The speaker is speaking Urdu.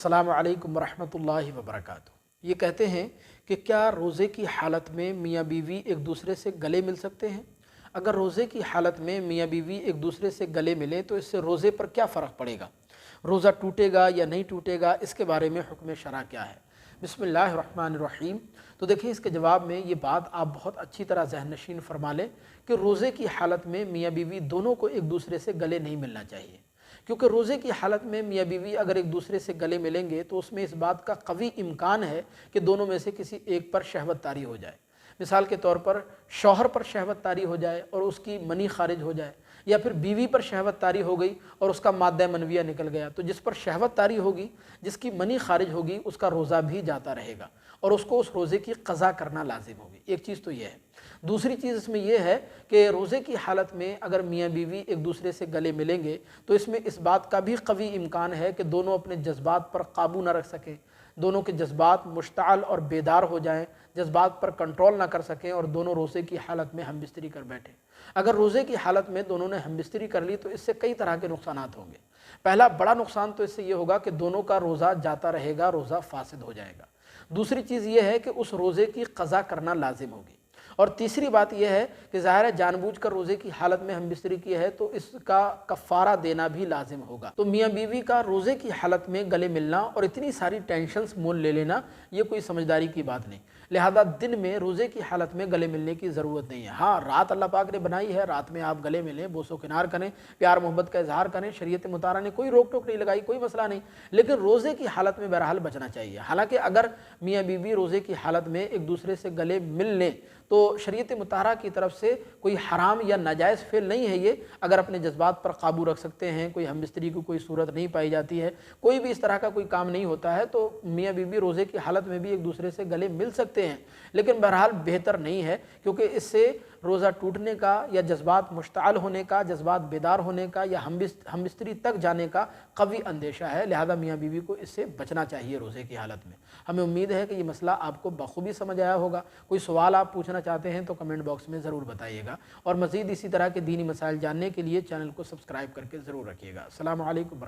السلام علیکم ورحمۃ اللہ وبرکاتہ۔ یہ کہتے ہیں کہ کیا روزے کی حالت میں میاں بیوی ایک دوسرے سے گلے مل سکتے ہیں؟ اگر روزے کی حالت میں میاں بیوی ایک دوسرے سے گلے ملیں تو اس سے روزے پر کیا فرق پڑے گا؟ روزہ ٹوٹے گا یا نہیں ٹوٹے گا؟ اس کے بارے میں حکم شرع کیا ہے؟ بسم اللہ الرحمن الرحیم۔ تو دیکھیں، اس کے جواب میں یہ بات آپ بہت اچھی طرح ذہن نشین فرما لیں کہ روزے کی حالت میں میاں بیوی دونوں کو ایک دوسرے سے گلے نہیں ملنا چاہیے، کیونکہ روزے کی حالت میں میاں بیوی اگر ایک دوسرے سے گلے ملیں گے تو اس میں اس بات کا قوی امکان ہے کہ دونوں میں سے کسی ایک پر شہوت طاری ہو جائے۔ مثال کے طور پر شوہر پر شہوت طاری ہو جائے اور اس کی منی خارج ہو جائے، یا پھر بیوی پر شہوت طاری ہو گئی اور اس کا مادہ منویہ نکل گیا، تو جس پر شہوت طاری ہوگی، جس کی منی خارج ہوگی، اس کا روزہ بھی جاتا رہے گا اور اس کو اس روزے کی قضا کرنا لازم ہوگی۔ ایک چیز تو یہ ہے۔ دوسری چیز اس میں یہ ہے کہ روزے کی حالت میں اگر میاں بیوی ایک دوسرے سے گلے ملیں گے تو اس میں اس بات کا بھی قوی امکان ہے کہ دونوں اپنے جذبات پر قابو نہ رکھ سکیں، دونوں کے جذبات مشتعل اور بیدار ہو جائیں، جذبات پر کنٹرول نہ کر سکیں اور دونوں روزے کی حالت میں ہم بستری کر بیٹھیں۔ اگر روزے کی حالت میں دونوں نے ہم بستری کر لی تو اس سے کئی طرح کے نقصانات ہوں گے۔ پہلا بڑا نقصان تو اس سے یہ ہوگا کہ دونوں کا روزہ جاتا رہے گا، روزہ فاسد ہو جائے گا۔ دوسری چیز یہ ہے کہ اس روزے کی قضا کرنا لازم ہوگی۔ اور تیسری بات یہ ہے کہ ظاہر ہے جان بوجھ کر روزے کی حالت میں ہم بستری کی ہے تو اس کا کفارہ دینا بھی لازم ہوگا۔ تو میاں بیوی کا روزے کی حالت میں گلے ملنا اور اتنی ساری ٹینشنز مول لے لینا، یہ کوئی سمجھداری کی بات نہیں۔ لہذا دن میں روزے کی حالت میں گلے ملنے کی ضرورت نہیں ہے۔ ہاں، رات اللہ پاک نے بنائی ہے، رات میں آپ گلے ملیں، بوس و کنار کریں، پیار محبت کا اظہار کریں، شریعت مطالعہ نے کوئی روک ٹوک نہیں لگائی، کوئی مسئلہ نہیں، لیکن روزے کی حالت میں بہرحال بچنا چاہیے۔ حالانکہ اگر میاں بیوی روزے کی حالت میں ایک دوسرے سے گلے مل لیں تو شریعت مطہرہ کی طرف سے کوئی حرام یا ناجائز فعل نہیں ہے یہ، اگر اپنے جذبات پر قابو رکھ سکتے ہیں، کوئی ہم بستری کی کوئی صورت نہیں پائی جاتی ہے، کوئی بھی اس طرح کا کوئی کام نہیں ہوتا ہے، تو میاں بیوی روزے کی حالت میں بھی ایک دوسرے سے گلے مل سکتے ہیں، لیکن بہرحال بہتر نہیں ہے، کیونکہ اس سے روزہ ٹوٹنے کا یا جذبات مشتعل ہونے کا، جذبات بیدار ہونے کا یا ہم بستری تک جانے کا قوی اندیشہ ہے۔ لہذا میاں بیوی کو اس سے بچنا چاہیے روزے کی حالت میں۔ ہمیں امید ہے کہ یہ مسئلہ آپ کو بخوبی سمجھ آیا ہوگا۔ کوئی سوال آپ پوچھنا چاہتے ہیں تو کمنٹ باکس میں ضرور بتائیے گا، اور مزید اسی طرح کے دینی مسائل جاننے کے لیے چینل کو سبسکرائب کر کے ضرور رکھیے گا۔ السلام علیکم۔